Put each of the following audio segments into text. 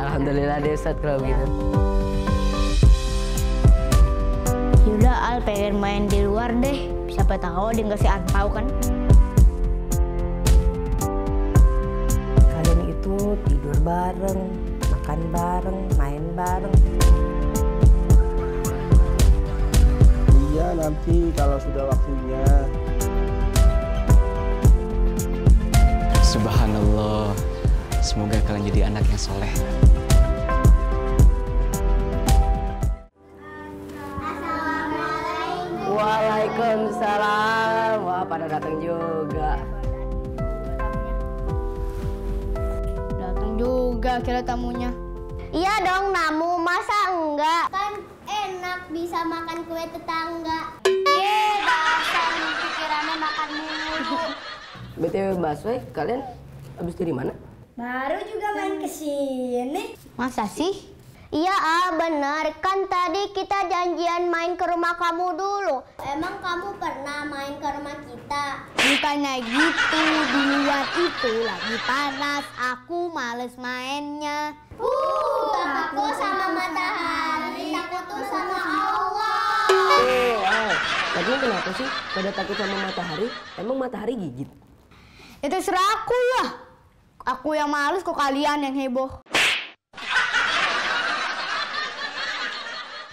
Alhamdulillah deh Ustadz kalau gitu. Yaudah Al pengen main di luar deh. Siapa tahu dia ngasih angpau kan. Kalian itu tidur bareng, makan bareng, main bareng. Iya nanti kalau sudah waktunya. Subhanallah, semoga kalian jadi anak yang soleh. Waalaikumsalam. Wah, pada datang juga. Datang juga kira tamunya. Iya dong Namu, masa enggak? Kan enak bisa makan kue tetangga. Dasar pikirannya makan mulu. BTW Baswe, kalian habis dari mana? Baru juga main kesini. Masa sih? Iya bener, kan tadi kita janjian main ke rumah kamu dulu. Emang kamu pernah main ke rumah kita? Bukannya gitu, di luar itu lagi panas, aku males mainnya. Takut sama matahari, takut tuh sama Allah. Tadi kenapa sih pada takut sama matahari? Emang matahari gigit? Itu serah aku lah. Aku yang males kok kalian yang heboh.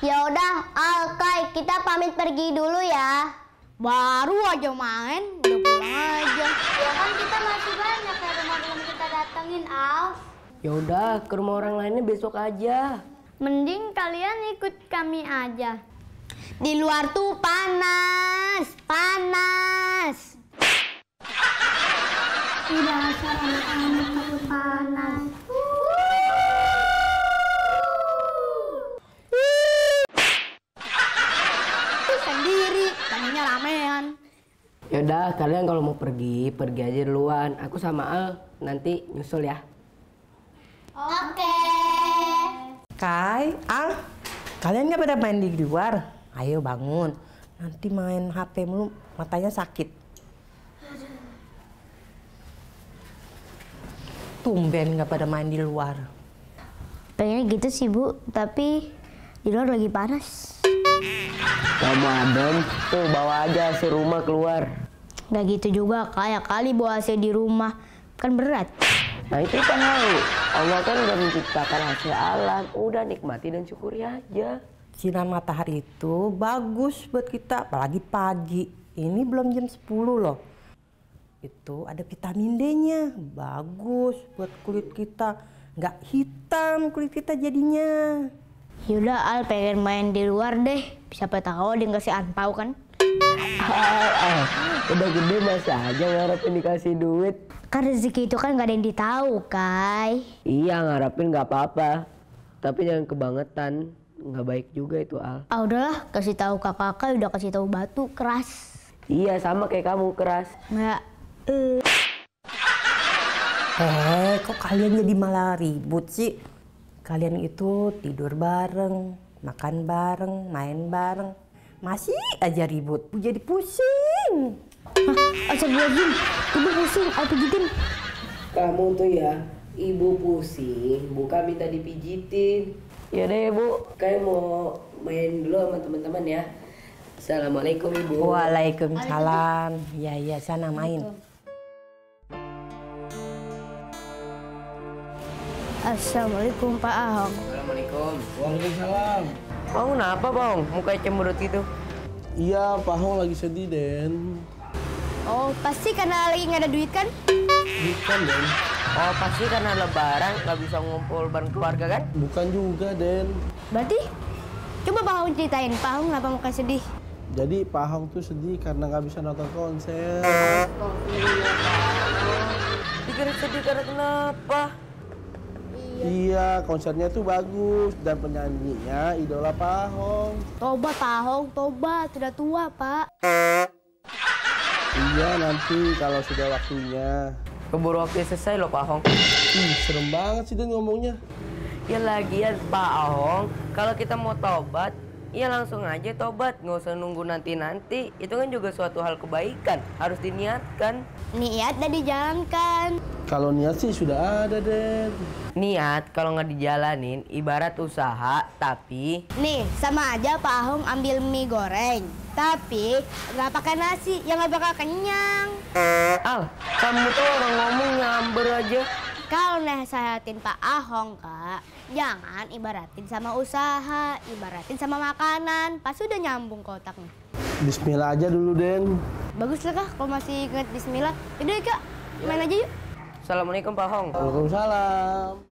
Ya udah, Alkai, kita pamit pergi dulu ya. Baru aja main, udah pulang aja. Ya kan kita masih banyak ya rumah belum kita datengin, Al. Ya udah, ke rumah orang lainnya besok aja. Mending kalian ikut kami aja. Di luar tuh panas, panas. Tidak asal anak-anak takut panas. Sendiri, tadinya ramean. Yaudah, kalian kalau mau pergi aja duluan. Aku sama Al nanti nyusul ya. Oke. Kai, Al, kalian nggak pada main di luar? Ayo bangun, nanti main HP mulu, matanya sakit. Tumben nggak pada main di luar. Pengennya gitu sih Bu, tapi di luar lagi panas. Kamu adem, tuh bawa aja AC rumah keluar. Gak gitu juga, kayak kali bawa AC di rumah, kan berat. Nah itu tahu, Allah kan udah menciptakan hasil alam, udah nikmati dan syukuri aja. Sinar matahari itu bagus buat kita, apalagi pagi. Ini belum jam 10 loh. Itu ada vitamin D-nya, bagus buat kulit kita. Nggak hitam kulit kita jadinya. Yaudah Al pengen main di luar deh, siapa tahu dia ngasih angpau kan. Udah gede masa aja ngarepin dikasih duit. Kan rezeki itu kan gak ada yang ditahu, Kai. Iya ngarepin nggak apa-apa, tapi jangan kebangetan, nggak baik juga itu Al. Ah udahlah, kasih tahu kakak udah kasih tahu batu keras. Iya sama kayak kamu keras. Nggak. Kok kalian jadi malah ribut sih? Kalian itu tidur bareng, makan bareng, main bareng. Masih aja ribut, jadi pusing. Astagfirullahaladzim, ibu pusing, aku pijitin. Kamu tuh ya, ibu pusing, bukan minta dipijitin. Yaudah ya Bu, kayak mau main dulu sama teman-teman ya. Assalamualaikum Ibu. Waalaikumsalam. Ya sana main. Assalamualaikum Pak Ahok. Assalamualaikum. Waalaikumsalam. Bang, kenapa Bang? Mukanya cemberut gitu. Iya, Pak Hong lagi sedih, Den. Oh pasti karena lagi nggak ada duit kan? Bukan, Den. Oh pasti karena lebaran nggak bisa ngumpul bareng keluarga kan? Bukan juga, Den. Berarti coba Pak Ahok ceritain, Pak Ahok kenapa mukanya sedih? Jadi Pak Hong tuh sedih karena nggak bisa nonton konser. Dikira sedih karena kenapa? Iya, konsernya tuh bagus dan penyanyinya idola Pak Hong. Tobat Pak Ahok, tobat, sudah tua Pak. Iya, nanti kalau sudah waktunya. Keburu waktu selesai loh Pak Hong. Ih, serem banget sih Den ngomongnya. Ya lagian Pak Ahong, kalau kita mau tobat, ya langsung aja tobat, nggak usah nunggu nanti-nanti. Itu kan juga suatu hal kebaikan, harus diniatkan. Niat dan dijalankan. Kalau niat sih sudah ada Den. Niat kalau nggak dijalanin, ibarat usaha, tapi... Nih, sama aja Pak Ahong ambil mie goreng. Tapi nggak pakai nasi, ya nggak bakal kenyang. Al, kamu tuh orang ngomong nyamber aja. Kalau nasehatin Pak Ahong, Kak, jangan ibaratin sama usaha, ibaratin sama makanan. Pasti udah nyambung ke otaknya. Bismillah aja dulu Den. Bagus lah, Kak, kalau masih inget bismillah. Yaudah, Kak, main aja yuk. Assalamualaikum Pak Hong. Waalaikumsalam.